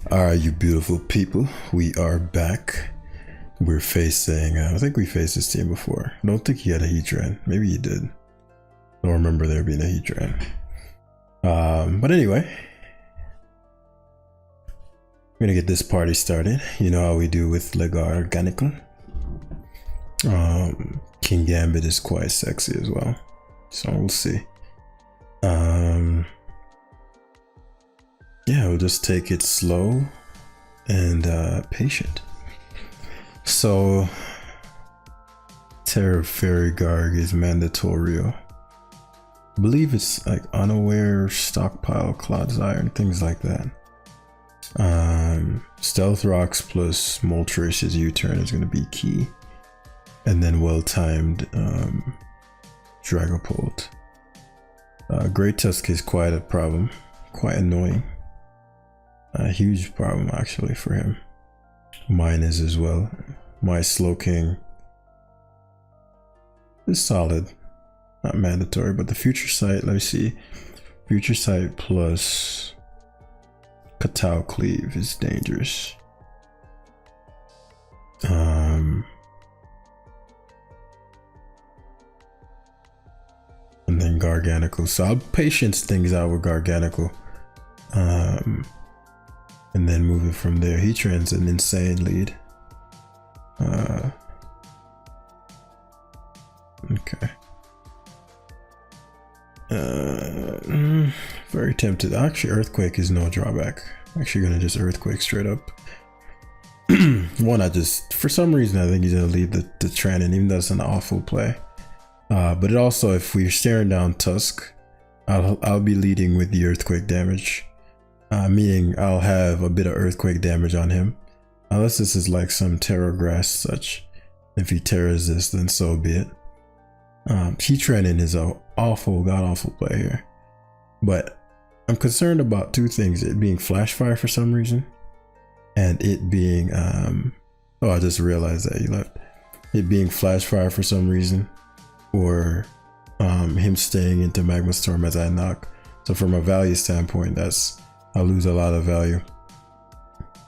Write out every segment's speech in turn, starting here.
Alright, you beautiful people, we are back. We're facing, I think we faced this team before. I don't think he had a Heatran. Maybe he did. I don't remember there being a Heatran. But anyway, I'm gonna get this party started. You know how we do with Legar Organical. King Gambit is quite sexy as well. So we'll see. Yeah, we'll just take it slow and patient. So Terra Fairy Garg is mandatory. I believe it's like unaware, stockpile, Cloud's Iron, things like that. Stealth Rocks plus Moltres' U-turn is going to be key. And then well-timed Dragapult. Great Tusk is quite a problem, quite annoying. A huge problem actually for him. Mine is as well. My Slowking is solid, not mandatory, but the Future Sight, let me see. Future Sight plus Katao Cleave is dangerous. And then Garganical. So I'll patience things out with Garganical. And then moving from there, Heatran's an insane lead. Okay. Very tempted. Actually, Earthquake is no drawback. I'm actually gonna just Earthquake straight up. One, for some reason, I think he's gonna lead the Tranin, even though it's an awful play. But it also, if we're staring down Tusk, I'll be leading with the Earthquake damage. Meaning I'll have a bit of Earthquake damage on him. Unless this is like some Terra Grass such. If he Terras this, then so be it. Heatran is a awful, god-awful play here. But I'm concerned about two things. It being Flash Fire for some reason. And it being, oh, I just realized that you left. It being Flash Fire for some reason. Or him staying into Magma Storm as I knock. So from a value standpoint, I lose a lot of value.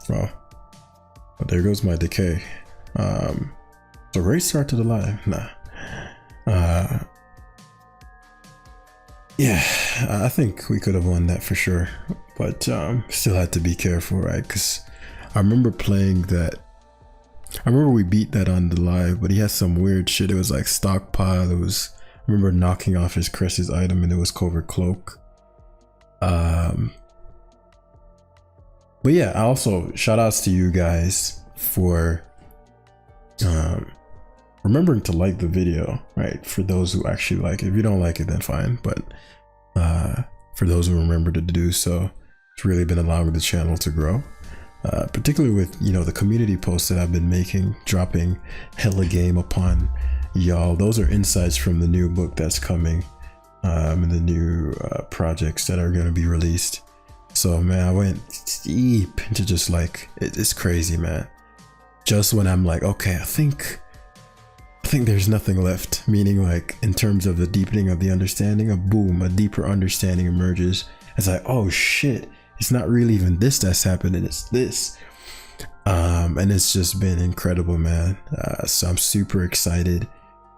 Oh, but there goes my decay. So great start to the live. Nah. Yeah, I think we could have won that for sure, but still had to be careful, right? Because I remember playing that. I remember we beat that on the live, but he had some weird shit. It was like stockpile. I remember knocking off his Cress's item, and it was Covert Cloak. But yeah, also shout outs to you guys for remembering to like the video, right? For those who actually like it. If you don't like it, then fine. But for those who remember to do so, it's really been allowing the channel to grow. Particularly with, you know, the community posts that I've been making, dropping hella game upon y'all. Those are insights from the new book that's coming and the new projects that are going to be released. So man, I went deep into just like, it's crazy, man. Just when I'm like, okay, I think there's nothing left, meaning like in terms of the deepening of the understanding, a deeper understanding emerges. It's like, oh shit, it's not really even this that's happening, it's this. And it's just been incredible, man. So I'm super excited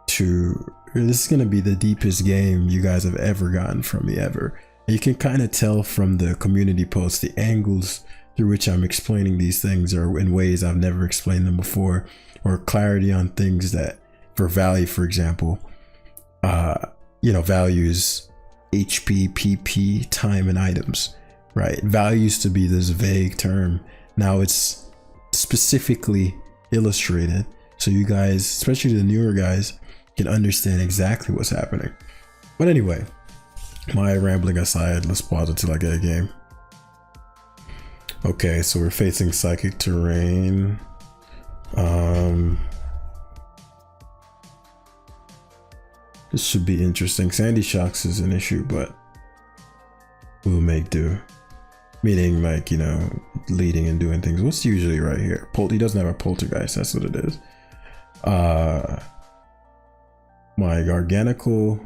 this is gonna be the deepest game you guys have ever gotten from me ever. You can kind of tell from the community posts, the angles through which I'm explaining these things are in ways I've never explained them before, or clarity on things that, for value, for example, you know, values HP, PP, time, and items, right? Value used to be this vague term. Now it's specifically illustrated. So you guys, especially the newer guys, can understand exactly what's happening. But anyway, my rambling aside, let's pause until I get a game. Okay, so we're facing Psychic Terrain. This should be interesting. Sandy Shocks is an issue, but we'll make do. Meaning, like, you know, leading and doing things. What's usually right here? He doesn't have a Poltergeist, that's what it is. My Garganical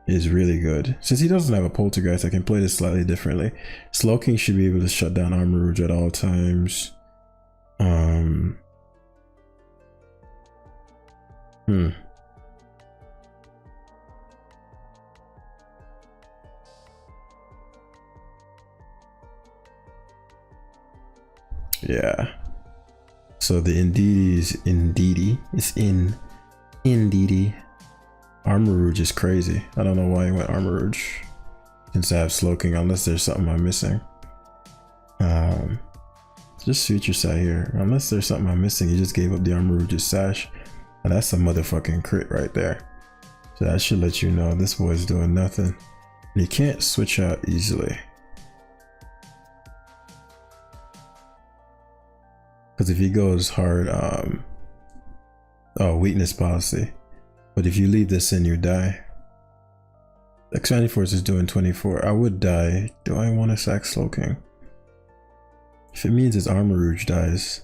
is really good. Since he doesn't have a poltergeist, I can play this slightly differently. Slow King should be able to shut down Armor Rouge at all times. Yeah. So the Indeedee is Indeedee. It's in Indeedee. Armor Rouge is crazy. I don't know why he went Armor Rouge since I have Slow King, unless there's something I'm missing. Just Future Sight here. Unless there's something I'm missing, he just gave up the Armor Rouge's sash. And that's a motherfucking crit right there. So that should let you know this boy's doing nothing. And he can't switch out easily. Because if he goes hard, weakness policy. But if you leave this in, you die. Expanding Force is doing 24. I would die. Do I want to sack Slow King? If it means his Armor Rouge dies,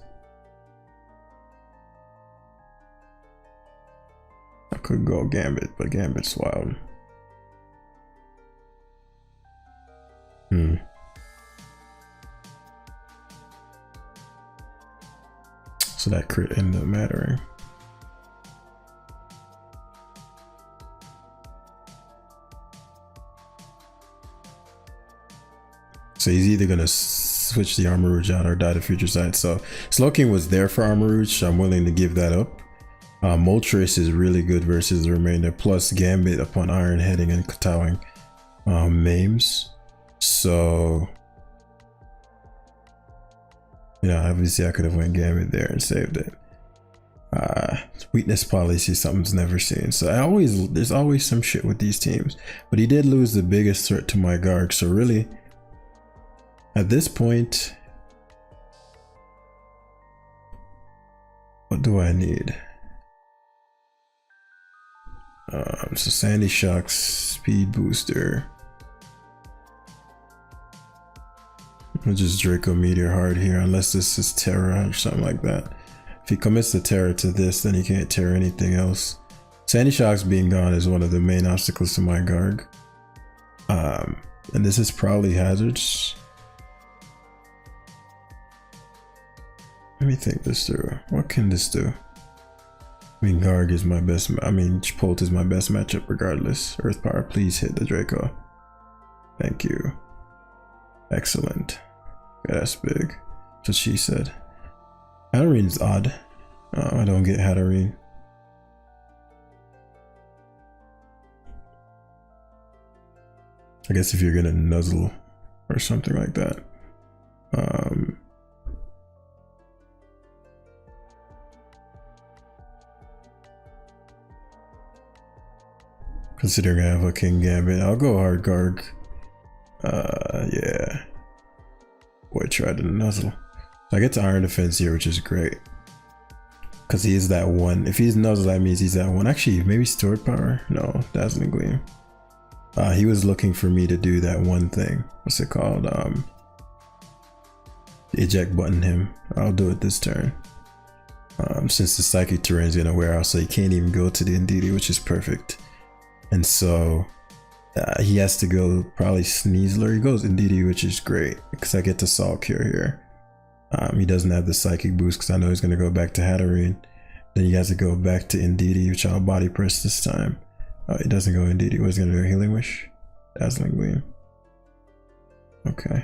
I could go Gambit, but Gambit's wild. So that crit ended up mattering. So he's either gonna switch the Armor Rouge out or die to Future Sight. So Slow King was there for Armor Rouge, so I'm willing to give that up. Moltres is really good versus the remainder, plus Gambit upon Iron Heading and kowtowing Maims. So yeah, obviously I could have went Gambit there and saved it. Weakness policy, something's never seen. So there's always some shit with these teams. But he did lose the biggest threat to my Garg, so really at this point, what do I need? So Sandy Shock's speed booster. I'll just Draco Meteor hard here, unless this is Terra or something like that. If he commits the Terra to this, then he can't Terra anything else. Sandy Shock's being gone is one of the main obstacles to my Garg. And this is probably hazards. Let me think this through. What can this do? I mean, Garg is my best. Polt is my best matchup regardless. Earth Power, please hit the Draco. Thank you. Excellent. Yeah, that's big. That's what she said. Hatterene odd. I don't get Hatterene. I guess if you're gonna nuzzle or something like that. Considering I have a King Gambit, I'll go hard Garg. Yeah. Boy tried to nuzzle. I get to Iron Defense here, which is great. Because he is that one. If he's nuzzle, that means he's that one. Actually, maybe Stored Power? No, Dazzling Gleam. He was looking for me to do that one thing. What's it called? Eject button him. I'll do it this turn. Since the Psychic Terrain is going to wear out, so he can't even go to the Indeedee, which is perfect. And so he has to go probably Sneasler. He goes Indeedee, which is great because I get to Salt Cure here. He doesn't have the Psychic boost because I know he's going to go back to Hatterene. Then he has to go back to Indeedee, which I'll body press this time. He doesn't go Indeedee. What's he going to do? Healing Wish? Dazzling Gleam. Okay.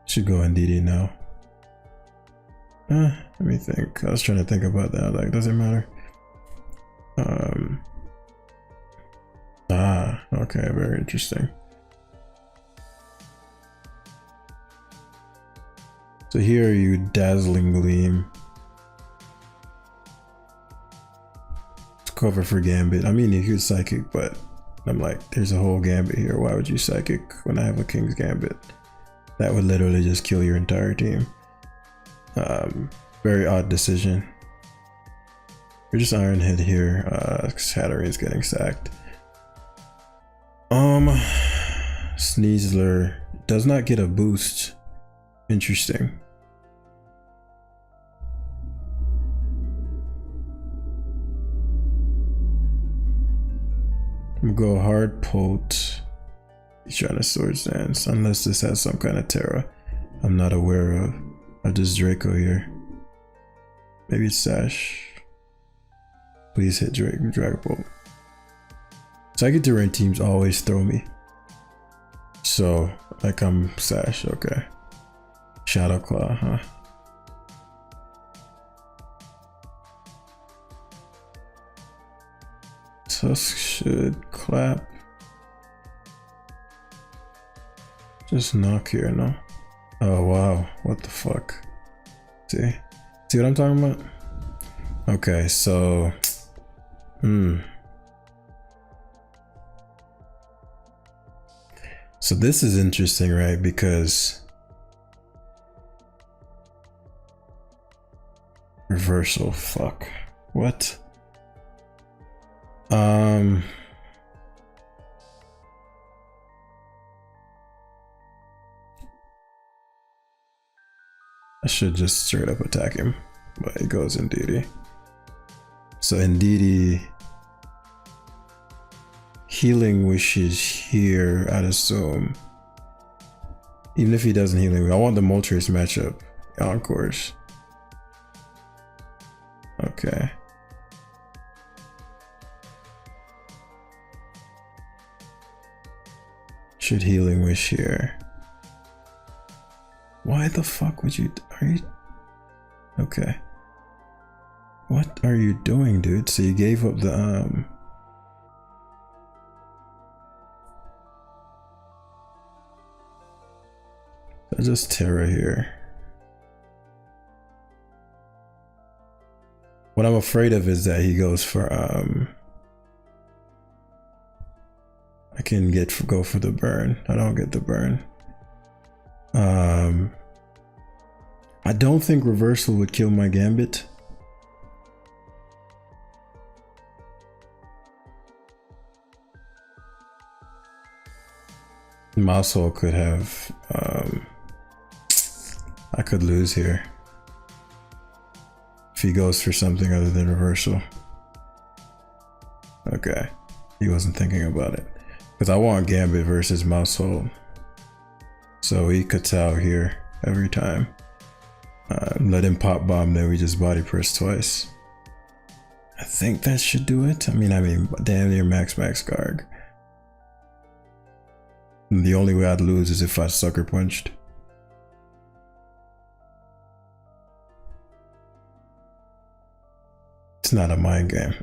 Should go Indeedee now. Let me think. I was trying to think about that. Like, does it matter? Okay, very interesting. So here you Dazzling Gleam. To cover for Gambit. I mean, he was Psychic, but I'm like, there's a whole Gambit here. Why would you Psychic when I have a King's Gambit? That would literally just kill your entire team. Very odd decision. We're just Ironhead here, because Hatterene's getting sacked. Sneasler does not get a boost. Interesting. I'm gonna go hard Polt. He's trying to Swords Dance, unless this has some kind of Terra I'm not aware of. Or just Draco here. Maybe it's Sash. Please hit Dragon Bolt. Psychic Terrain teams always throw me. So, like I'm Sash, okay. Shadow Claw, huh? Tusk should clap. Just knock here, no? Oh wow, what the fuck? See what I'm talking about? Okay, so so this is interesting, right? Because reversal, fuck. What? I should just straight up attack him, but it goes Ndidi. So Ndidi Healing Wish is here, I'd assume. Even if he doesn't Healing Wish, I want the Moltres matchup on course. Okay. Should Healing Wish here. Why the fuck would you, are you, okay. What are you doing, dude? So you gave up the, there's just Terra here. What I'm afraid of is that he goes for, I can go for the burn. I don't get the burn. I don't think reversal would kill my Gambit. Mousehole could have, I could lose here if he goes for something other than reversal. Okay, he wasn't thinking about it because I want Gambit versus Mousehole. So he cuts out here every time. Let him pop bomb, then we just body press twice. I think that should do it. I mean, damn near max Garg. And the only way I'd lose is if I sucker punched. It's not a mind game.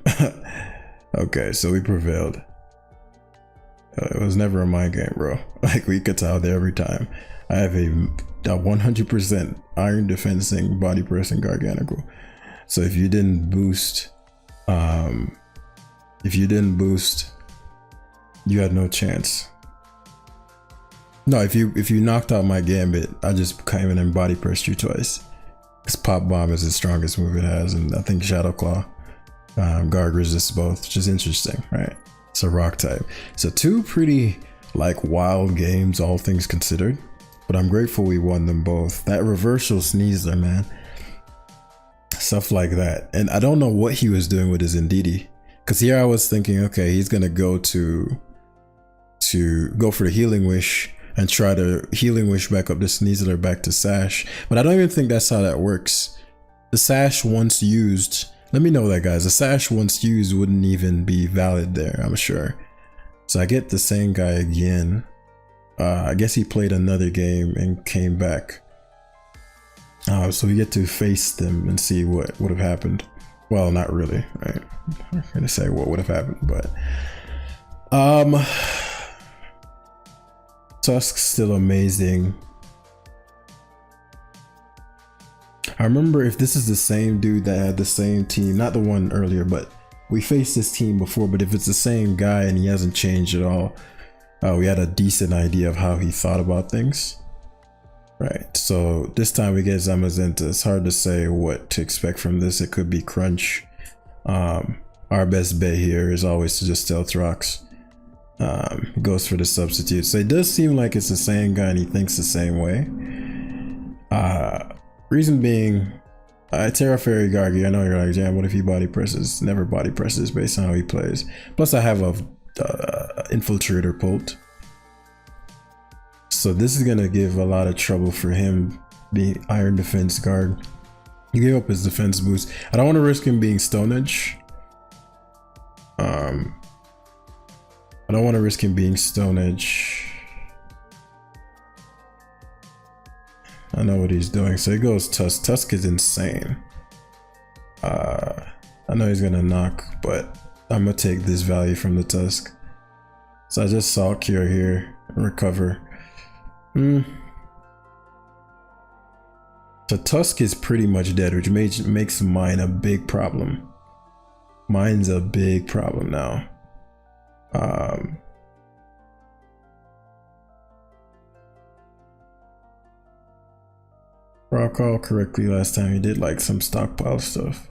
Okay, so we prevailed. It was never a mind game, bro. Like, we could tell there every time. I have a 100% iron defensing body pressing Garganical. So if you didn't boost, you had no chance. No, if you knocked out my Gambit, I just came in and body pressed you twice. Because Pop Bomb is the strongest move it has, and I think Shadow Claw, Garg resists both, which is interesting, right? It's a rock type. So two pretty like wild games, all things considered, but I'm grateful we won them both. That reversal Sneasler, man, stuff like that. And I don't know what he was doing with his Ndidi, because here I was thinking, okay, he's gonna go to go for the Healing Wish and try to Healing Wish back up the Sneasler back to Sash, but I don't even think that's how that works. The Sash once used, let me know that, guys. The Sash once used wouldn't even be valid there, I'm sure. So I get the same guy again. I guess he played another game and came back. So we get to face them and see what would have happened. Well, not really, right? I'm gonna say what would have happened, but Tusk's still amazing. I remember, if this is the same dude that had the same team, not the one earlier, but we faced this team before, but if it's the same guy and he hasn't changed at all, we had a decent idea of how he thought about things. Right, so this time we get Zamazenta. It's hard to say what to expect from this. It could be Crunch. Our best bet here is always to just Stealth Rocks. He goes for the substitute. So it does seem like it's the same guy and he thinks the same way. Reason being, Terra Fairy Gargi, I know you're like, Jam, what if he body presses? Never body presses based on how he plays. Plus I have a Infiltrator Pult. So this is gonna give a lot of trouble for him being Iron Defense Guard. He gave up his defense boost. I don't want to risk him being Stone Edge. I don't want to risk him being Stone Edge. I know what he's doing. So he goes Tusk. Tusk is insane. I know he's gonna knock, but I'm gonna take this value from the Tusk. So I just saw Cure here, recover. So Tusk is pretty much dead, which makes mine a big problem. Mine's a big problem now. If I recall correctly, last time he did like some stockpile stuff.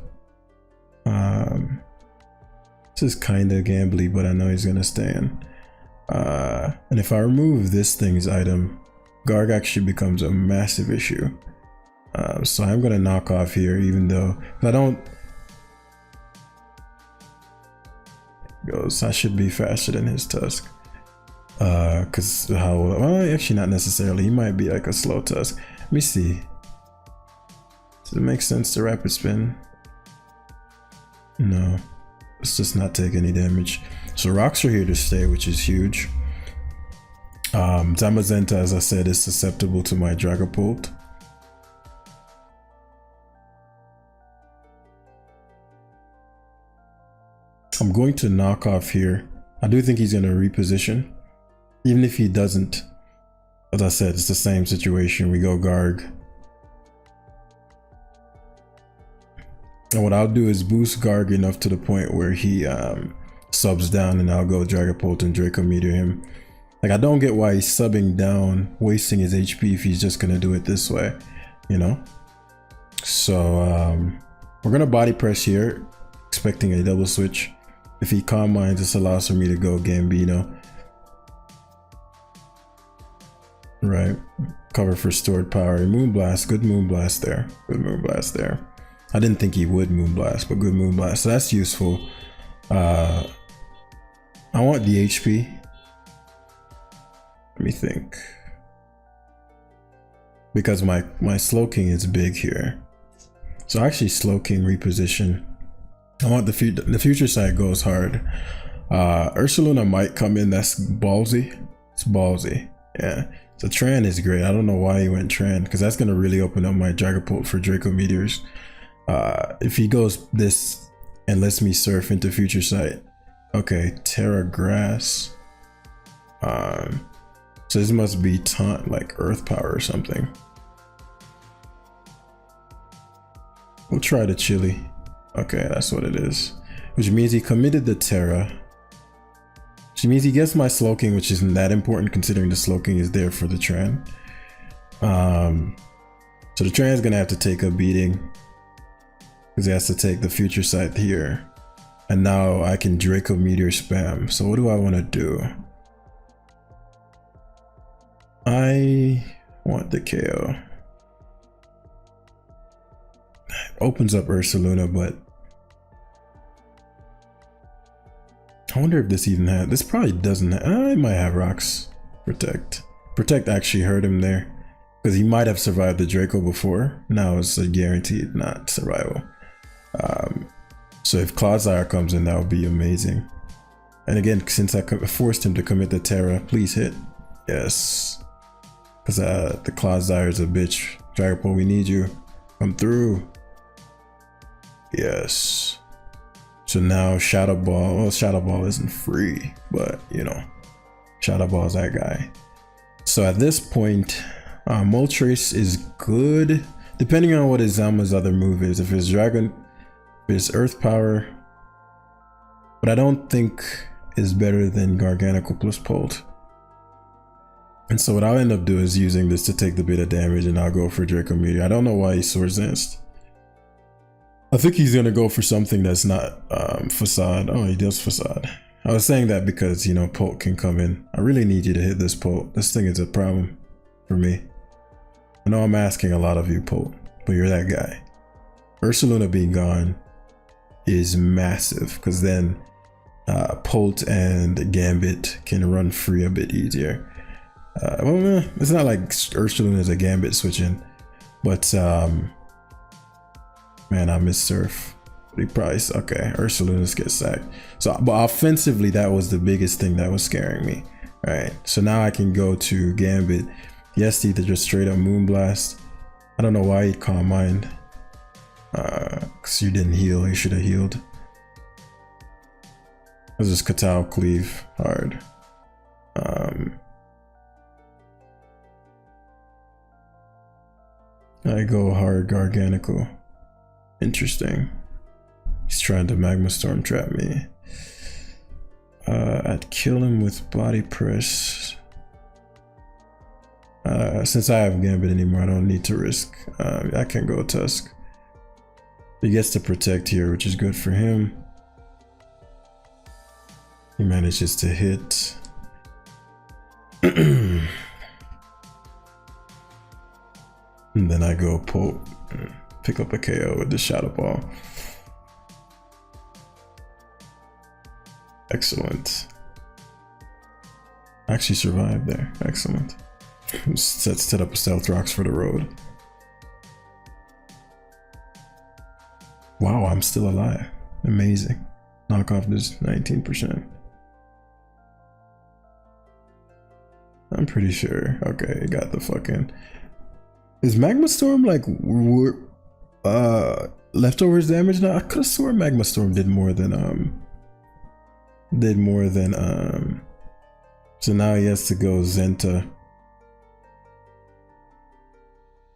This is kind of gambly, but I know he's gonna stay in. And if I remove this thing's item, Garg actually becomes a massive issue. So I'm gonna knock off here, even though if I don't. Goes, I should be faster than his Tusk. Cause well, actually not necessarily. He might be like a slow Tusk. Let me see. Does it make sense to rapid spin? No. Let's just not take any damage. So rocks are here to stay, which is huge. Zamazenta, as I said, is susceptible to my Dragapult. I'm going to knock off here. I do think he's going to reposition. Even if he doesn't, as I said, it's the same situation. We go Garg. And what I'll do is boost Garg enough to the point where he subs down, and I'll go Dragapult and Draco Meteor him. Like, I don't get why he's subbing down, wasting his HP if he's just going to do it this way, you know? So we're going to body press here, expecting a double switch. If he Calm Minds, this allows for me to go Gambino. Right. Cover for stored power. Moonblast. Good Moonblast there. Good Moonblast there. I didn't think he would Moonblast, but good Moonblast. So that's useful. I want the HP. Let me think. Because my Slowking is big here. So actually Slowking reposition. I want the future side goes hard. Ursaluna might come in. That's ballsy. It's ballsy. Yeah. So Tran is great. I don't know why he went Tran, because that's going to really open up my Dragapult for Draco Meteors. If he goes this and lets me surf into future sight. Okay, Terra Grass. So this must be taunt, like Earth Power or something. We'll try the Chili. Okay, that's what it is. Which means he committed the Terra. Which means he gets my Slowking, which isn't that important considering the Slowking is there for the Tran. So the Tran is gonna have to take a beating, because he has to take the future sight here. And now I can Draco Meteor spam. So what do I want to do? I want the KO. Opens up Ursaluna, but I wonder if this even has. This probably doesn't have. It might have rocks. Protect. Protect actually hurt him there, because he might have survived the Draco before. Now it's a guaranteed not survival. So if Clodsire comes in, that would be amazing. And again, since I forced him to commit the Terra, please hit. Yes. Because the Clodsire is a bitch. Dragapult, we need you. Come through. Yes. So now Shadow Ball. Well, Shadow Ball isn't free, but you know, Shadow Ball is that guy. So at this point, Moltres is good, depending on what Izama's other move is. If it's Dragon, if it's Earth Power, but I don't think is better than Garganical plus Pult. And so what I'll end up doing is using this to take the bit of damage, and I'll go for Draco Meteor. I don't know why he Swords Danced. I think he's gonna go for something that's not Facade. Oh, he does Facade. I was saying that because, you know, Pult can come in. I really need you to hit this Pult. This thing is a problem for me. I know I'm asking a lot of you, Pult, but you're that guy. Ursaluna being gone is massive, because then Polt and Gambit can run free a bit easier. Well, it's not like Ursulune is a Gambit switching, but man, I miss Surf. Price. Okay, Ursulune gets sacked. So, but offensively, that was the biggest thing that was scaring me. All right, so now I can go to Gambit. Yes, either just straight up Moonblast. I don't know why he'd Calm Mind. Because you didn't heal, you should have healed. Let's just Katal Cleave hard. I go hard Garganical. Interesting. He's trying to Magma Storm trap me. I'd kill him with Body Press. Since I have Gambit anymore, I don't need to risk. I can go Tusk. He gets to protect here, which is good for him. He manages to hit. And then I go pick up a KO with the Shadow Ball. Excellent. Actually survived there. Excellent. Set up a Stealth Rocks for the road. Wow, I'm still alive. Amazing. Knock off this 19%. I'm pretty sure. Okay, got the fucking... Is Magma Storm like leftovers damage now? I could have sworn Magma Storm did more than so now he has to go Zenta.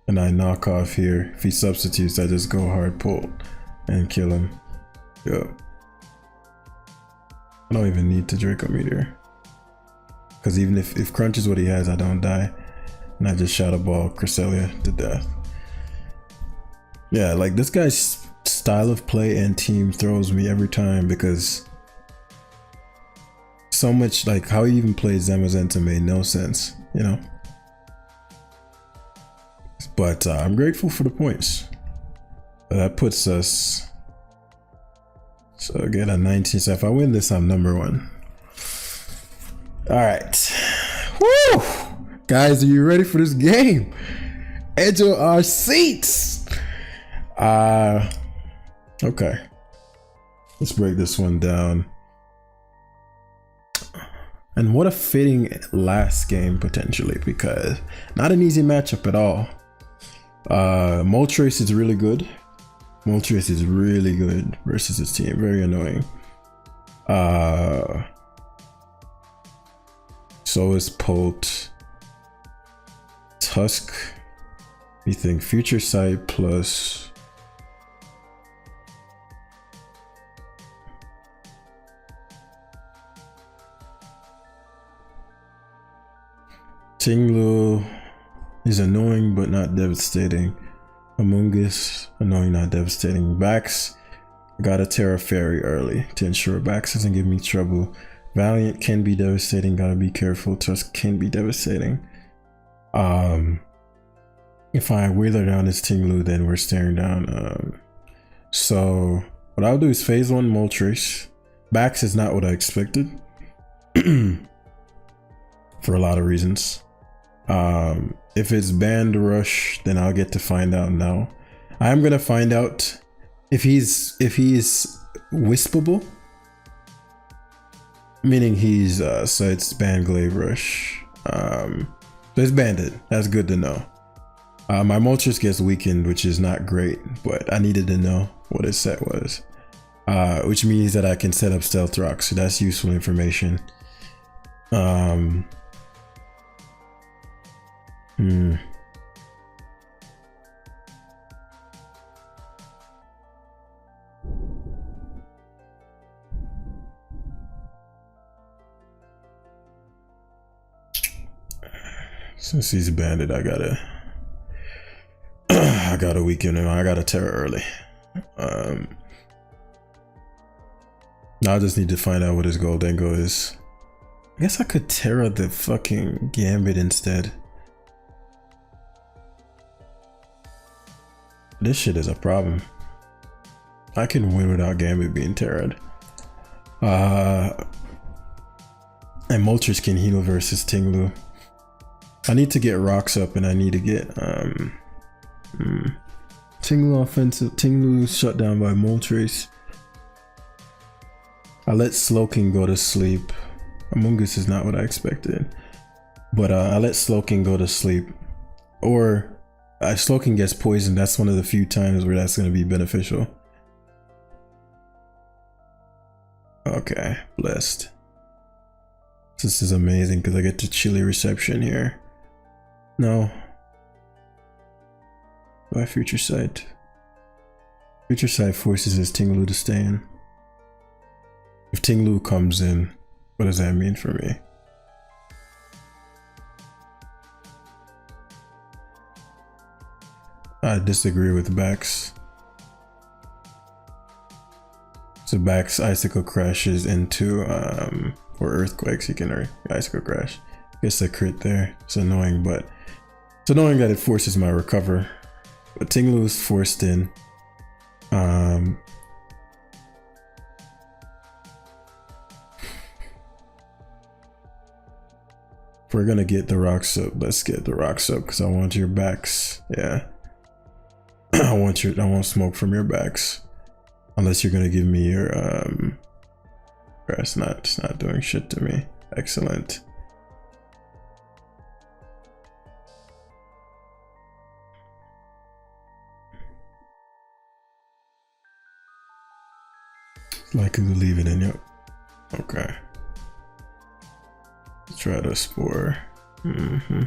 And I knock off here. If he substitutes, I just go hard pull and kill him. Yo. I don't even need to Draco Meteor. Because even if Crunch is what he has, I don't die. And I just Shadow Ball Cresselia to death. Yeah, like this guy's style of play and team throws me every time because so much, like how he even plays Zamazenta made no sense, you know? But I'm grateful for the points. That puts us, so again at 19, so if I win this, I'm #1. All right, woo! Guys, are you ready for this game? Edge of our seats. Okay. Let's break this one down. And what a fitting last game potentially, because not an easy matchup at all. Moltres is really good. Moltres is really good versus his team. Very annoying. So is Polt. Tusk, you think Future Sight plus Tinglu is annoying but not devastating. Amoonguss, annoying, not devastating. Bax, gotta Terra Fairy early to ensure Bax doesn't give me trouble. Valiant can be devastating, gotta be careful. Tusk can be devastating. If I wither down this Tinglu, then we're staring down. So what I'll do is phase 1 Moltres. Bax is not what I expected for a lot of reasons. If it's Band Rush, then I'll get to find out now. I'm gonna find out if he's wispable, meaning he's so it's Band Glaive Rush. So it's banded. That's good to know. My Moltres gets weakened, which is not great, but I needed to know what his set was, which means that I can set up Stealth Rock, so that's useful information. Since he's banded, I gotta weaken him. I gotta Terra early. Now I just need to find out what his Goldengo is. I guess I could Terra the fucking Gambit instead. This shit is a problem. I can win without Gambit being Terra'd. And Moltres can heal versus Tinglu. I need to get rocks up, and I need to get Tinglu offensive. Tinglu shut down by Moltres. I let Slowking go to sleep. Amoonguss is not what I expected, but I let Slowking go to sleep. Or Slowking gets poisoned. That's one of the few times where that's going to be beneficial. Okay, blessed. This is amazing because I get to chilly reception here. No. By Future Sight. Future Sight forces his Tinglu to stay in. If Tinglu comes in, what does that mean for me? I disagree with Bax. So Bax Icicle crashes into or Earthquakes, he can Icicle crash. Gets a crit there. It's annoying, but it's annoying that it forces my recover. But Tinglu is forced in. If we're gonna get the rocks up, let's get the rocks up because I want your backs. Yeah. I want smoke from your backs. Unless you're gonna give me your it's not doing shit to me. Excellent. Likely to leave it in, yep. Okay. Try to spore. Let's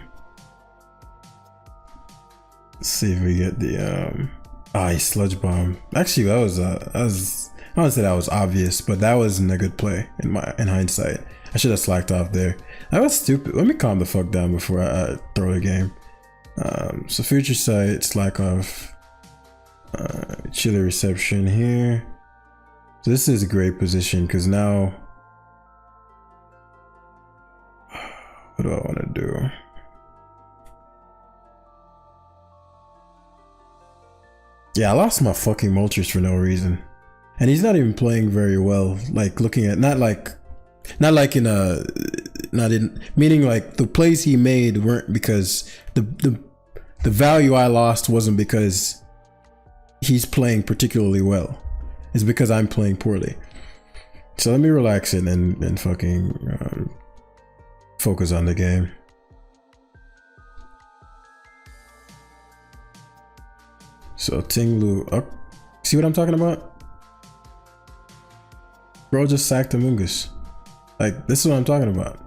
see if we get the Sludge Bomb. Actually, that was I don't say that was obvious, but that wasn't a good play in hindsight. I should have slacked off there. That was stupid. Let me calm the fuck down before I throw the game. So Future Sight, slack off. Chilly reception here. So this is a great position because now, what do I want to do? Yeah, I lost my fucking Moltres for no reason. And he's not even playing very well. Like looking at meaning like the plays he made weren't because the value I lost wasn't because he's playing particularly well. It's because I'm playing poorly. So let me relax it and fucking focus on the game. So Tinglu up. See what I'm talking about? Bro just sacked Amoonguss. Like, this is what I'm talking about.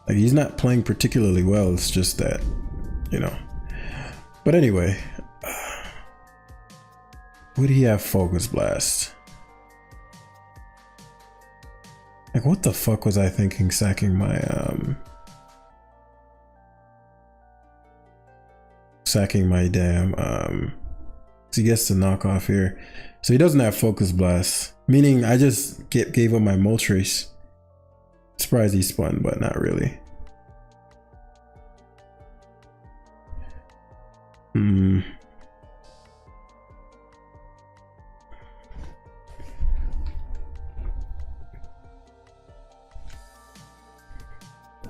Like, he's not playing particularly well. It's just that, you know. But anyway, would he have Focus Blast? Like, what the fuck was I thinking sacking my damn so he gets to knock off here. So he doesn't have Focus Blast, meaning I just gave up my Moltres. Surprised he spun, but not really.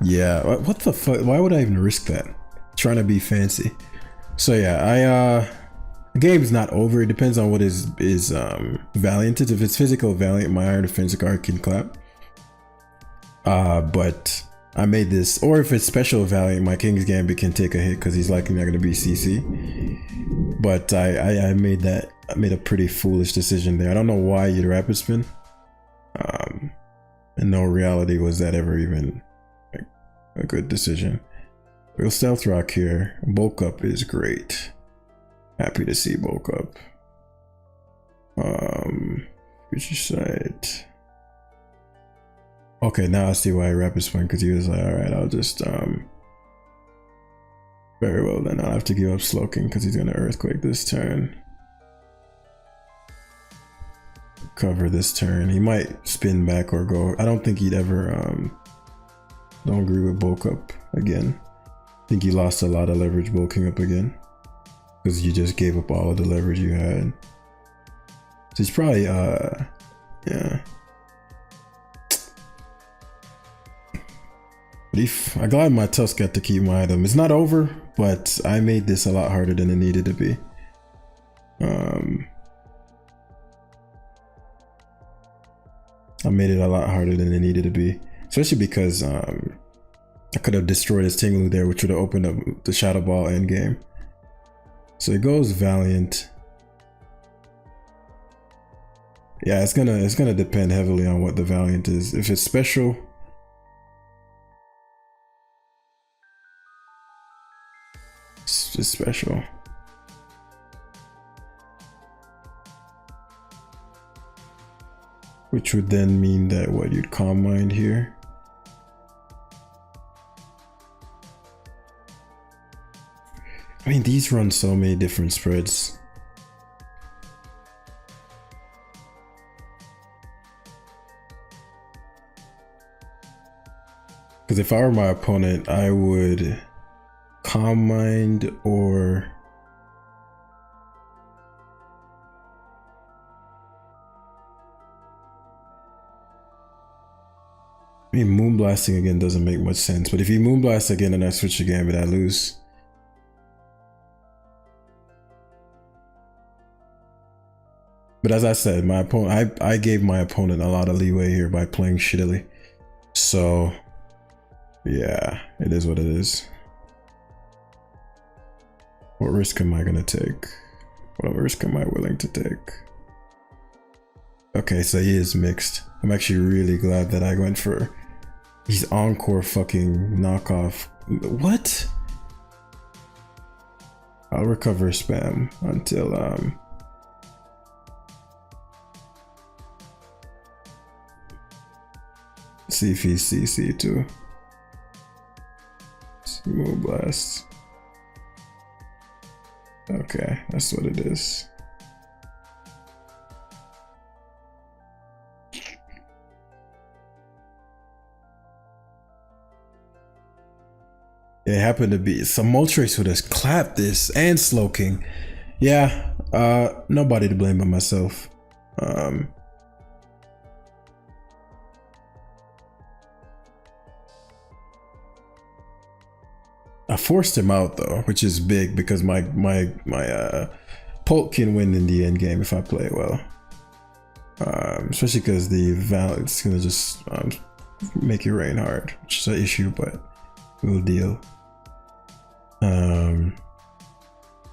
Yeah, what the fuck? Why would I even risk that? Trying to be fancy. So yeah, the game's not over. It depends on what is Valiant is. If it's physical Valiant, my Iron Defense card can clap. But I made this, or if it's special Valiant, my King's Gambit can take a hit because he's likely not going to be CC. But I made a pretty foolish decision there. I don't know why you'd Rapid Spin. In no reality was that ever even a good decision. We'll Stealth Rock here. Bulk Up is great. Happy to see Bulk Up. Future Sight. Okay, now I see why Rapid Spin, because he was like, alright, I'll just very well then, I'll have to give up Slowking because he's gonna Earthquake this turn. Cover this turn. He might spin back or go. I don't think he'd ever don't agree with Bulk Up again. I think he lost a lot of leverage bulking up again because you just gave up all of the leverage you had. So he's probably yeah. I'm glad my Tusk got to keep my item. It's not over, but I made this a lot harder than it needed to be. I made it a lot harder than it needed to be, especially because I could have destroyed his Tinglu there, which would have opened up the Shadow Ball endgame. So it goes Valiant. Yeah, it's gonna depend heavily on what the Valiant is. If it's special, it's just special. Which would then mean that what, you'd Calm Mind here. I mean, these run so many different spreads. Because if I were my opponent, I would Calm Mind or I mean, Moonblasting again doesn't make much sense, but if you Moonblast again and I switch the gambit, I lose. But as I said, my opponent, I gave my opponent a lot of leeway here by playing shittily. So, yeah, it is what it is. What risk am I gonna take? What risk am I willing to take? Okay, so he is mixed. I'm actually really glad that I went for... He's Encore fucking knockoff. What? I'll recover spam until see if he's CC too. Moon Blast. Okay, that's what it is. It happened to be some Moltres would have clapped this and Slowking. Yeah, nobody to blame but myself. I forced him out though, which is big because my Polk can win in the end game if I play well. Especially because the Valiant's gonna just make it rain hard, which is an issue, but we'll deal.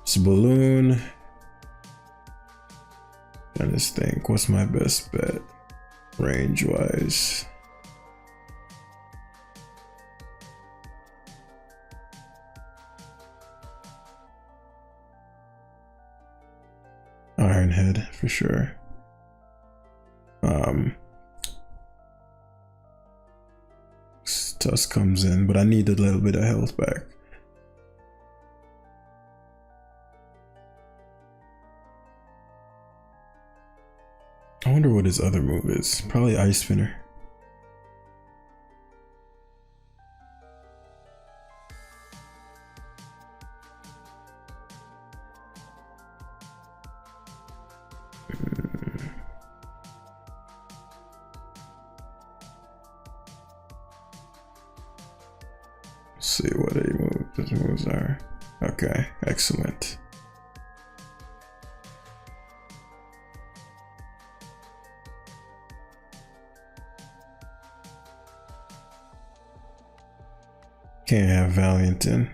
It's a balloon. I just think, what's my best bet range wise? Ironhead for sure. Tusk comes in, but I need a little bit of health back. I wonder what his other move is. Probably Ice Spinner. Let's see what his moves are. Okay, excellent. Can't have Valiant in.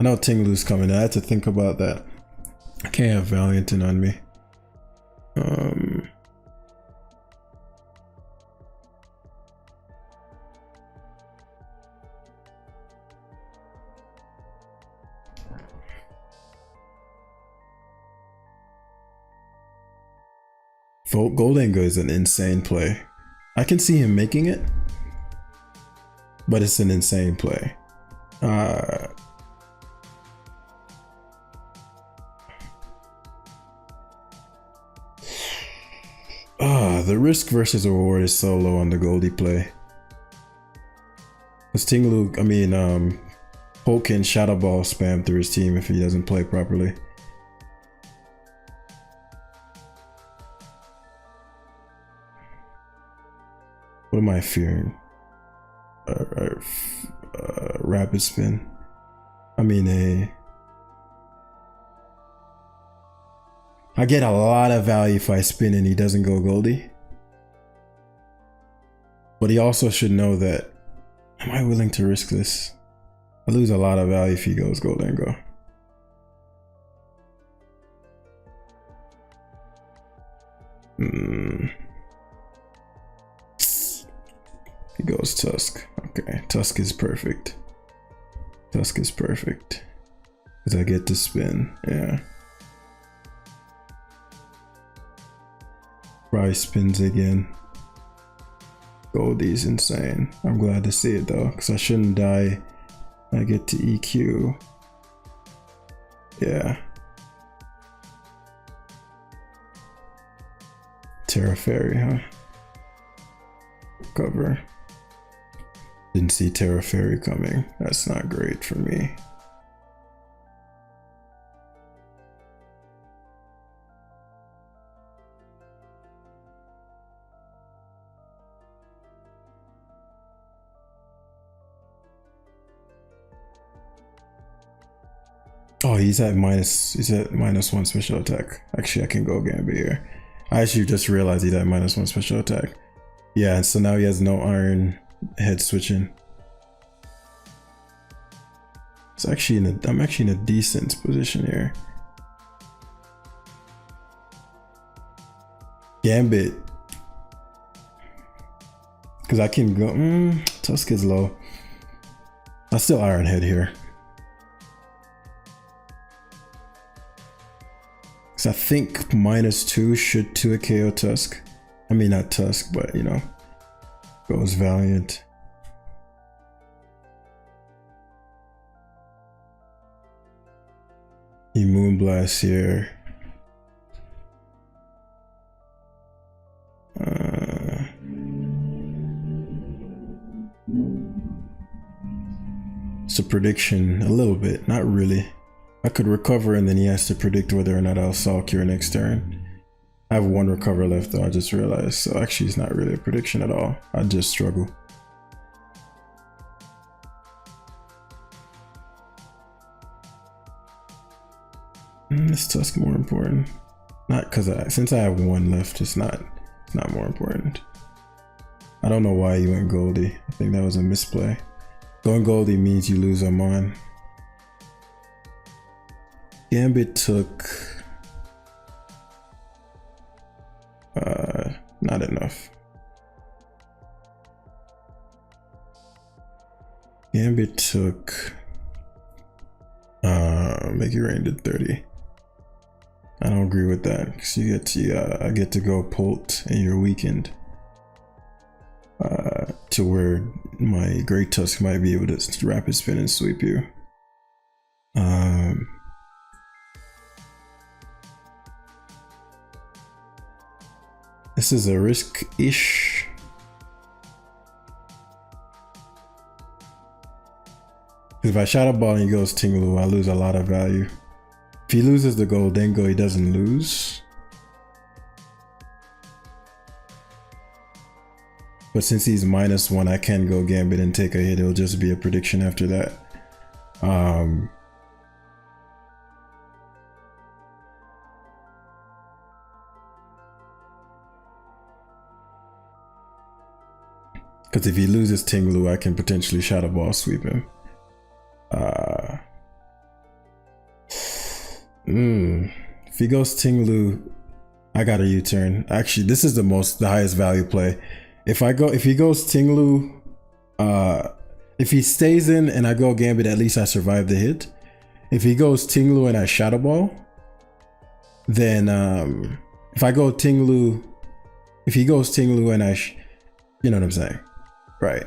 I know Tinglu's coming. I had to think about that. I can't have Valiant in on me. Goldengo is an insane play. I can see him making it, but it's an insane play. The risk versus reward is so low on the Goldie play. Because Tinglu, I mean, Hulk can Shadow Ball spam through his team if he doesn't play properly. What am I fearing? rapid spin. I mean I get a lot of value if I spin and he doesn't go Goldie. But he also should know that, am I willing to risk this? I lose a lot of value if he goes Golden Go. He goes Tusk. Okay, Tusk is perfect. Tusk is perfect. Because I get to spin, yeah. Price spins again. Goldie's insane. I'm glad to see it though, because I shouldn't die. I get to EQ. Yeah. Terra Fairy, huh? Cover. Didn't see Terra Fairy coming. That's not great for me. Oh, he's at -1 special attack. Actually, I can go Gambit here. I actually just realized he's at -1 special attack. Yeah, so now he has no iron head switching. It's actually I'm actually in a decent position here. Gambit. Because I can go, Tusk is low. I still iron head here. I think -2 should 2 a KO Tusk. I mean, not Tusk, but you know, goes Valiant. He Moonblast here. It's a prediction, a little bit, not really. I could recover and then he has to predict whether or not I'll Soul Cure next turn. I have 1 recover left though, I just realized. So actually it's not really a prediction at all. I just struggle. This Tusk more important. Not because since I have 1 left, it's not more important. I don't know why you went Goldie. I think that was a misplay. Going Goldie means you lose Amon. Gambit took not enough. Gambit took make your rain to 30. I don't agree with that because you get to I get to go Pult and you're weakened to where my Great Tusk might be able to rapid spin and sweep you. This is a risk-ish. If I Shadow Ball and he goes Tinglu, I lose a lot of value. If he loses the Golden Go, he doesn't lose. But since he's -1, I can go Gambit and take a hit. It'll just be a prediction after that. Because if he loses Tinglu, I can potentially Shadow Ball sweep him. If he goes Tinglu, I got a U-turn. Actually, this is the highest value play. If he goes Tinglu, if he stays in and I go Gambit, at least I survive the hit. If he goes Tinglu and I Shadow Ball, then if he goes Tinglu and you know what I'm saying? Right.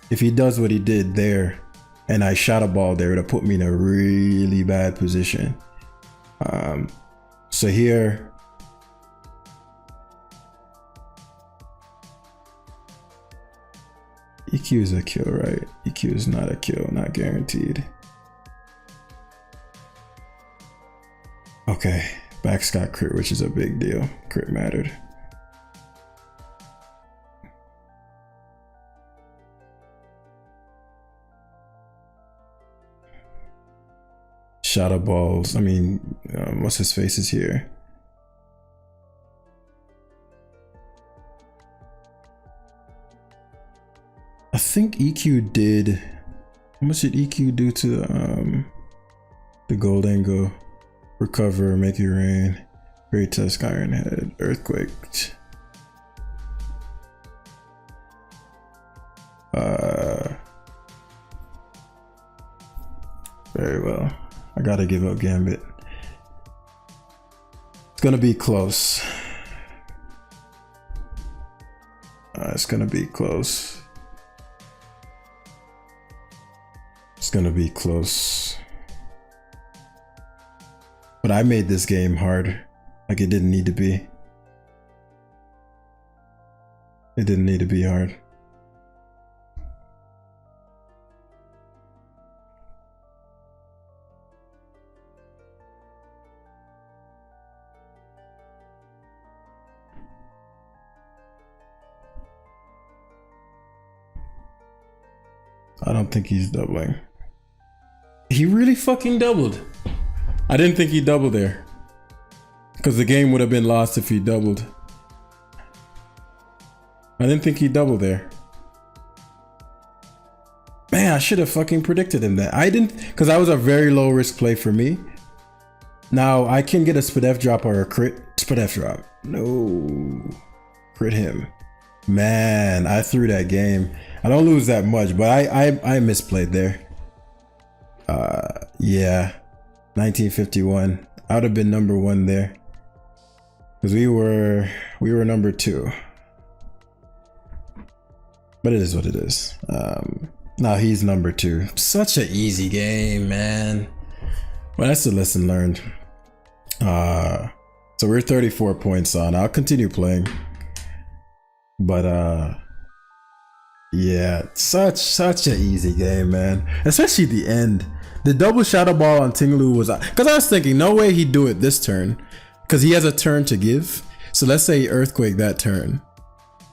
If he does what he did there and I Shadow Ball there, it'll put me in a really bad position. So here, EQ is a kill, right? EQ is not a kill, not guaranteed. Okay, Bax got crit, which is a big deal. Crit mattered. Shadow Balls. I mean, what's his face is here. I think EQ did. How much did EQ do to the gold angle? Recover, make it rain, great tusk, iron head, earthquake. Very well. I gotta give up Gambit. It's gonna be close. It's gonna be close. It's gonna be close. But I made this game hard. Like it didn't need to be. It didn't need to be hard. I don't think he's doubling. He really fucking doubled. I didn't think he doubled there. Because the game would have been lost if he doubled. I didn't think he doubled there. Man, I should have fucking predicted him that. I didn't, because that was a very low risk play for me. Now, I can get a SPDF drop or a crit. SPDF drop. No. Crit him. Man, I threw that game. I don't lose that much, but I misplayed there. Yeah. 1951. I would have been number 1 there. Because we were number 2. But it is what it is. Now he's number 2. Such an easy game, man. Well, that's the lesson learned. So we're 34 points on. I'll continue playing. But yeah, such an easy game, man. Especially the end. The double shadow ball on Tinglu was, because I was thinking no way he'd do it this turn, because he has a turn to give. So let's say earthquake that turn,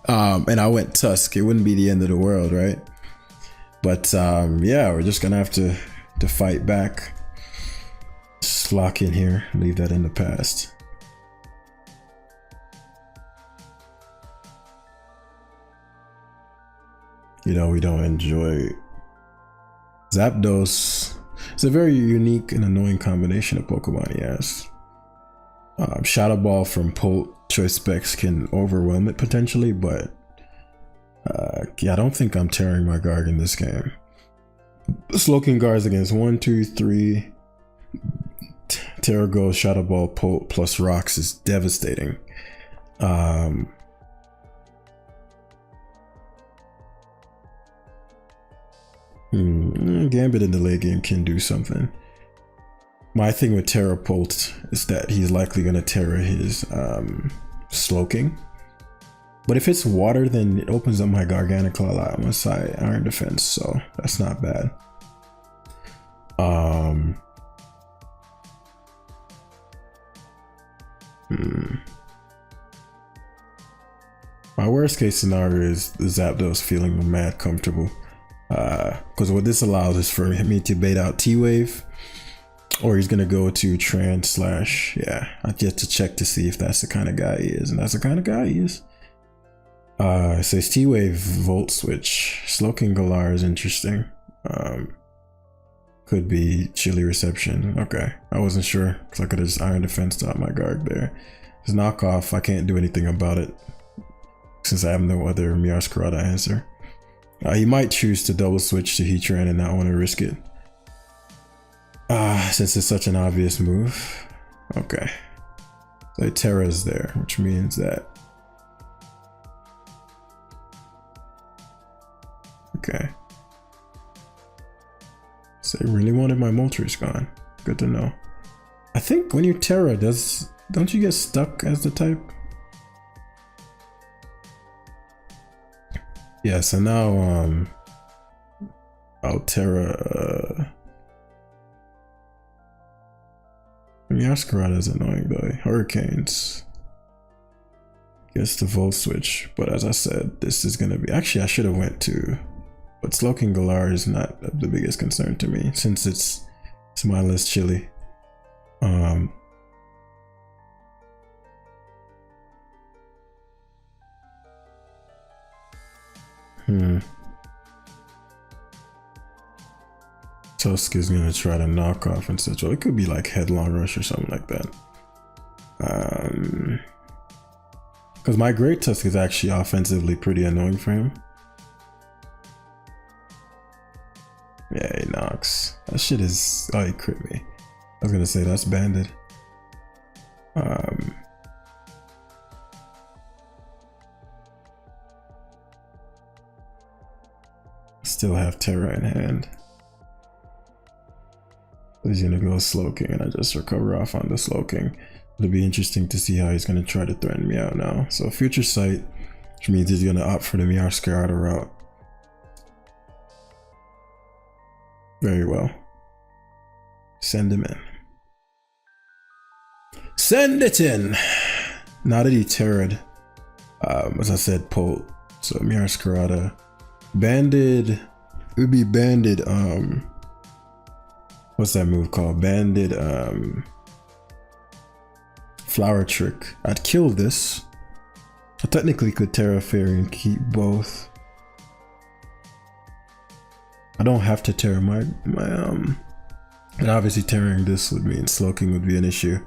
and I went tusk. It wouldn't be the end of the world, right? But yeah, we're just gonna have to fight back. Just lock in here, leave that in the past. You know, we don't enjoy Zapdos. It's a very unique and annoying combination of Pokemon he has. Shadow Ball from Polt Choice Specs can overwhelm it potentially, but yeah, I don't think I'm tearing my Garg in this game. Slowking guards against 1, 2, 3. Terrago, Shadow Ball, Polt plus rocks is devastating. Gambit in the late game can do something. My thing with Terrapolt is that he's likely going to Terra his Slowking. But if it's water, then it opens up my Garganacl a lot once I Iron Defense, so that's not bad. My worst case scenario is the Zapdos feeling mad comfortable. Because what this allows is for me to bait out T-Wave, or he's gonna go to Trans / yeah, I get to check to see if that's the kind of guy he is, and that's the kind of guy he is. It says T-Wave Volt Switch. Slowking Galar is interesting. Could be Chilly Reception. Okay, I wasn't sure because I could have just Iron Defense out my Garg there. His knockoff, I can't do anything about it since I have no other Meowscarada answer. He might choose to double switch to Heatran and not want to risk it. Since it's such an obvious move. Okay. So Terra's there, which means that. Okay. So I really wanted my Moltres gone. Good to know. I think when you Terra, don't you get stuck as the type? Yeah, so now I'll Terra Meowscarada is annoying though. Hurricanes. Guess the Volt Switch, but as I said, this is gonna be, actually I should have went to, but Slowking Galar is not the biggest concern to me since it's mindless Chilly. Um, Tusk is gonna try to knock off and such. Well, it could be like Headlong Rush or something like that. Because my Great Tusk is actually offensively pretty annoying for him. Yeah, he knocks. That shit is. Oh, he crit me. I was gonna say that's banded. Still have Terra in hand. He's gonna go Slowking, and I just recover off on the Slowking. It'll be interesting to see how he's gonna try to threaten me out now. So Future Sight, which means he's gonna opt for the Scarlet route. Very well. Send him in. Send it in! Now that he terrored, as I said, Polt. So Scarlet. Banded, it would be banded, what's that move called? Banded, Flower Trick. I'd kill this. I technically could Terra Fairy and keep both. I don't have to Terra my and obviously Terraing this would mean Slowking would be an issue.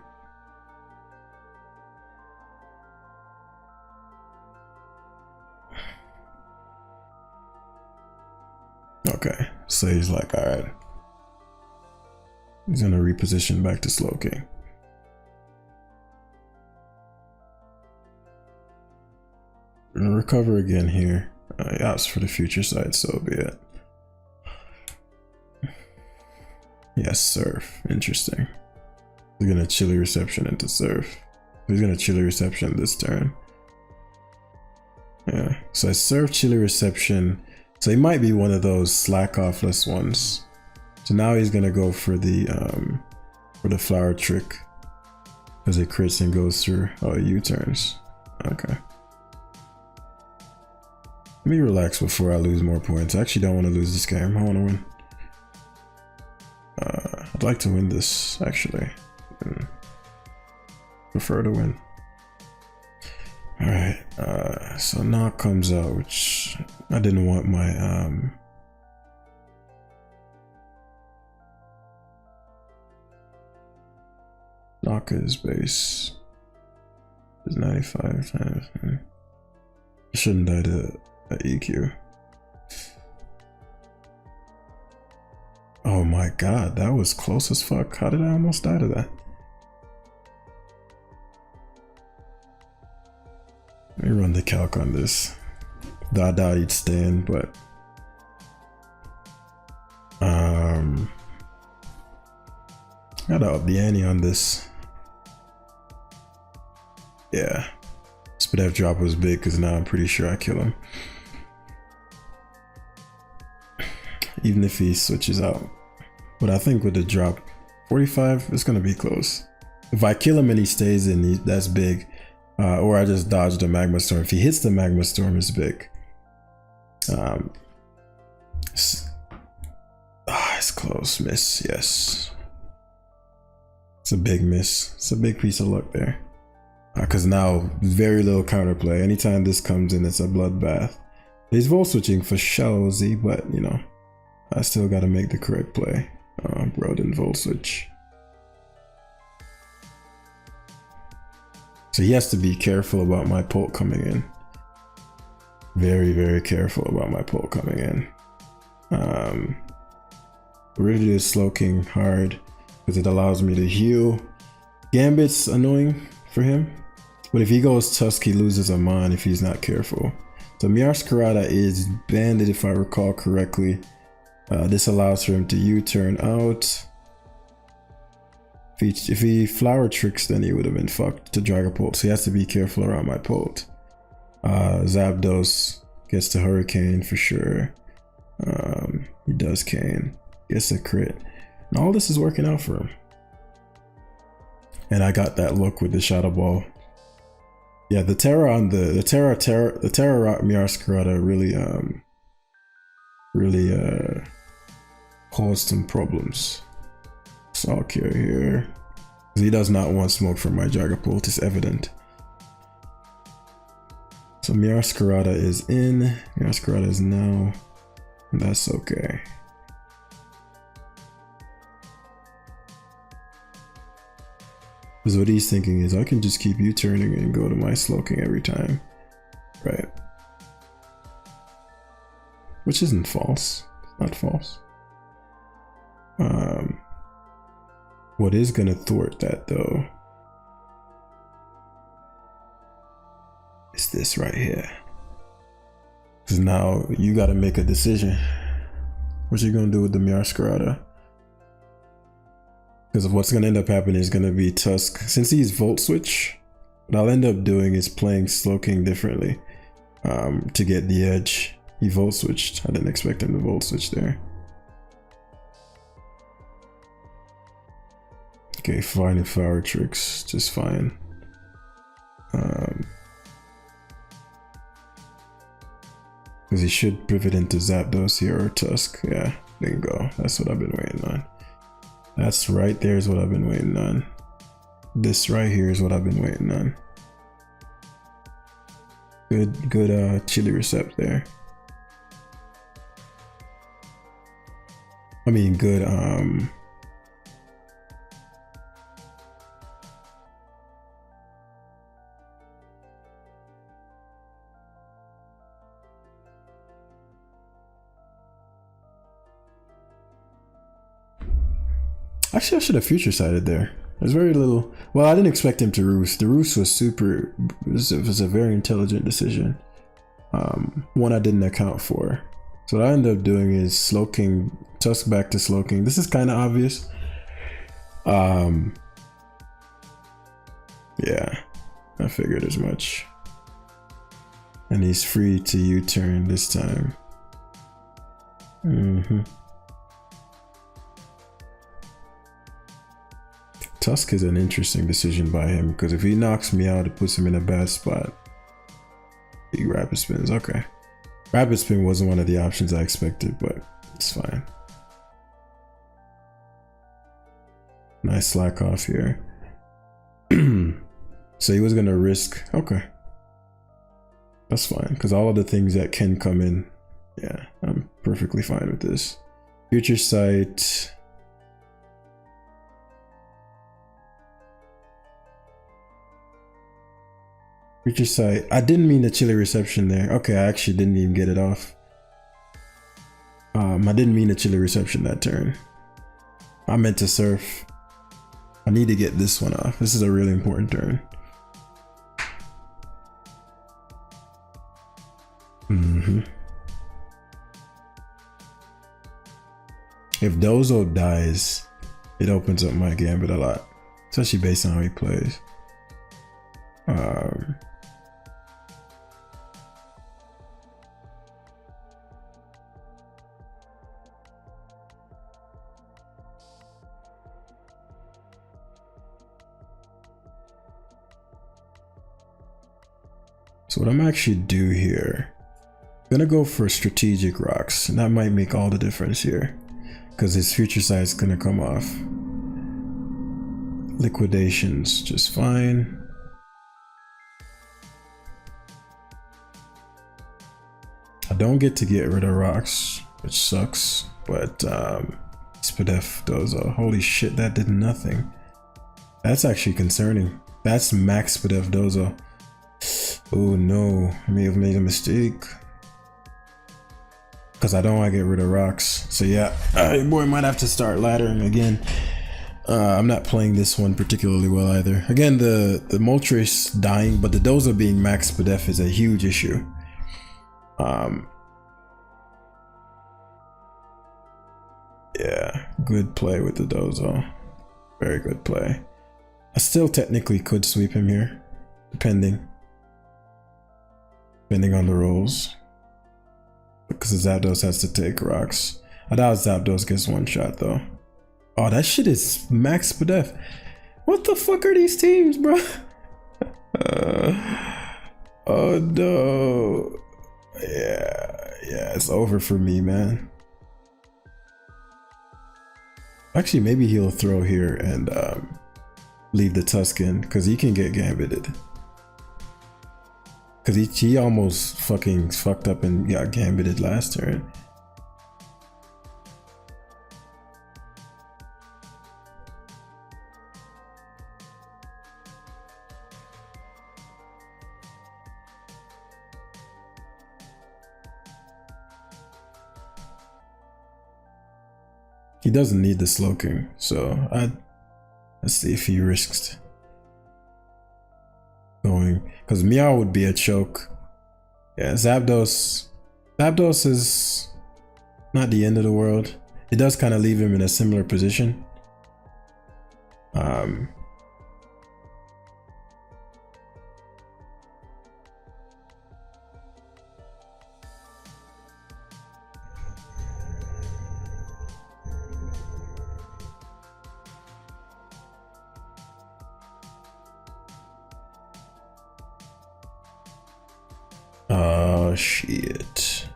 Okay, so he's like, alright. He's gonna reposition back to Slowking. We're gonna recover again here. He opts for the Future Sight, so be it. Yes, Surf. Interesting. He's gonna Chilly Reception into Surf. He's gonna Chilly Reception this turn. Yeah, so I Surf Chilly Reception. So he might be one of those slack offless ones. So now he's gonna go for the Flower Trick because it crits and goes through U-turns. Okay. Let me relax before I lose more points. I actually don't want to lose this game. I want to win. I'd like to win this actually. Prefer to win. Alright, so Knock comes out, which I didn't want my Knock is base is 95 times. I shouldn't die to EQ. Oh my god, that was close as fuck. How did I almost die to that? Let me run the calc on this. I doubt he'd stand, but gotta up the ante on this. Yeah, Spadef drop was big because now I'm pretty sure I kill him. Even if he switches out. But I think with the drop 45, it's gonna be close. If I kill him and he stays in, that's big. Or I just dodge the Magma Storm. If he hits the Magma Storm, it's big. It's close. Miss. Yes. It's a big miss. It's a big piece of luck there. Because now, very little counterplay. Anytime this comes in, it's a bloodbath. He's Volt switching for showsy, but you know, I still gotta make the correct play. Bro didn't Volt switch. So he has to be careful about my Polt coming in. Very, very careful about my Polt coming in. We're gonna do Slowking hard because it allows me to heal. Gambit's annoying for him, but if he goes Tusk, he loses a Mon if he's not careful. So Scarlet is banded if I recall correctly. This allows for him to U-turn out. If he Flower Tricks, then he would have been fucked to Dragapult, so he has to be careful around my Polt. Zapdos gets the Hurricane for sure. He does Cane, gets a crit. And all this is working out for him. And I got that look with the Shadow Ball. Yeah, the Terra on the Terra Scarlet really caused some problems. Salcure here. He does not want smoke from my Dragapult, it's evident. So Meowscarada is in. Meowscarada is now. That's okay. Because what he's thinking is, I can just keep U-turning and go to my Slowking every time. Right. Which isn't false. It's not false. What is going to thwart that, though, is this right here. Because now you got to make a decision. What you going to do with the Meowscarada? Because what's going to end up happening is going to be Tusk. Since he's Volt Switch, what I'll end up doing is playing Slowking differently to get the edge. He Volt Switched. I didn't expect him to Volt Switch there. Okay, fine and Flower Tricks, just fine. Because he should pivot into Zapdos here or Tusk. Yeah, bingo. That's what I've been waiting on. That's right there is what I've been waiting on. This right here is what I've been waiting on. Good Chili Recept there. I mean, good actually, I should have future sighted there. There's very little. Well, I didn't expect him to roost. The roost was super. It was a very intelligent decision. One I didn't account for. So what I ended up doing is Slowking, Tusk back to Slowking. This is kind of obvious. Yeah, I figured as much. And he's free to U-turn this time. Tusk is an interesting decision by him, because if he knocks me out, it puts him in a bad spot. Big Rapid Spins, okay. Rapid Spin wasn't one of the options I expected, but it's fine. Nice slack off here. So he was gonna risk, okay. That's fine, because all of the things that can come in, yeah, I'm perfectly fine with this. Future Sight. Future Sight. I didn't mean the Chili Reception there. Okay, I actually didn't even get it off. I didn't mean the Chili Reception that turn. I meant to Surf. I need to get this one off. This is a really important turn. If Dozo dies, it opens up my Gambit a lot, especially based on how he plays. So what I'm actually do here, I'm gonna go for strategic rocks, and that might make all the difference here, because his Future Sight is gonna come off. Liquidation's just fine. I don't get to get rid of rocks, which sucks, but Spadef Dozo. Holy shit, that did nothing. That's actually concerning. That's max Spadef Dozo. Oh no, I may have made a mistake. Because I don't want to get rid of rocks. So yeah, your boy might have to start laddering again. I'm not playing this one particularly well either. Again, the Moltres dying, but the Dozo being max Spadef is a huge issue. Yeah, good play with the Dozo. Very good play. I still technically could sweep him here, depending on the rolls. Because Zapdos has to take rocks. I doubt Zapdos gets one shot though. Oh, that shit is max Spadef. What the fuck are these teams, bro? Oh no. Yeah, it's over for me, man. Actually, maybe he'll throw here and leave the Tuscan because he can get gambited. Because he almost fucking fucked up and got gambited last turn. He doesn't need the Slow King, so let's see if he risks going, because Meow would be a choke. Yeah, Zapdos is not the end of the world. It does kind of leave him in a similar position. Oh shit.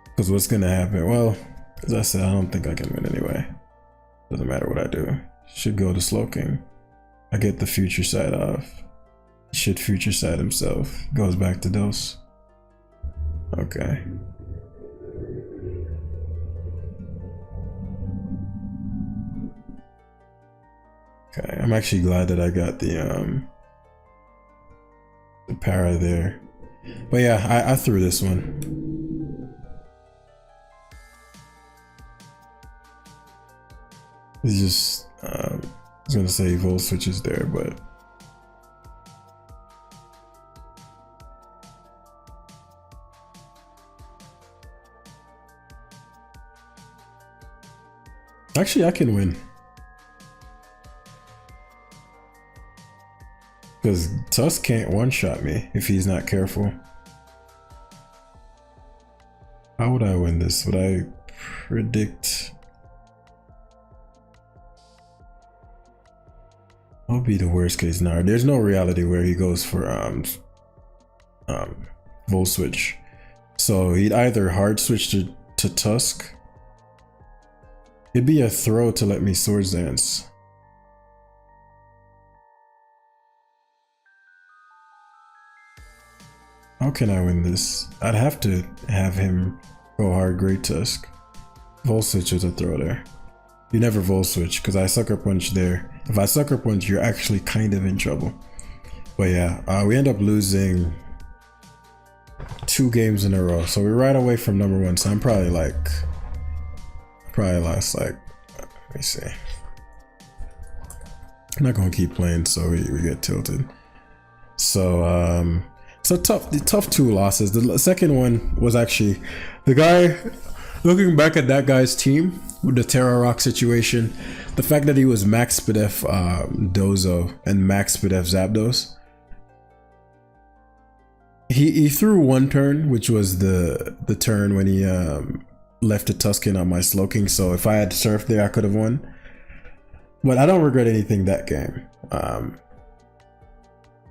Because what's gonna happen? Well, as I said, I don't think I can win anyway. Doesn't matter what I do. Should go to Slow King. I get the future side off. Should future side himself. Goes back to Dose. Okay. Okay, I'm actually glad that I got the para there. But yeah, I threw this one. It's just I was gonna say Volt switches there, but actually I can win. Because Tusk can't one-shot me if he's not careful. How would I win this? Would I predict? What would be the worst case scenario? There's no reality where he goes for Volt Switch. So he'd either hard switch to Tusk. It'd be a throw to let me Swords Dance. How can I win this? I'd have to have him go hard Great Tusk. Volt Switch is a throw there. You never Volt Switch because I Sucker Punch there. If I Sucker Punch, you're actually kind of in trouble. But yeah, we end up losing 2 games in a row. So we're right away from number 1. So I'm probably lost like, let me see. I'm not gonna keep playing so we get tilted. So tough 2 losses. The second one was actually the guy. Looking back at that guy's team with the Terra Rock situation, the fact that he was Max Spadef Dozo and Max Spadef Zapdos. He threw one turn, which was the turn when he left a Tuscan on my Slowking. So if I had Surf there, I could have won. But I don't regret anything that game.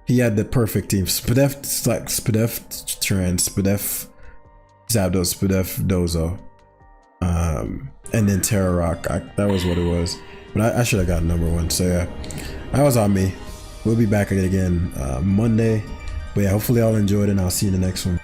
He had the perfect team. Spadef Trans, Spadef Zapdos, Spadef Dozo. And then Terra Rock. That was what it was. But I should have gotten number 1. So yeah, that was on me. We'll be back again Monday. But yeah, hopefully y'all enjoyed it and I'll see you in the next one.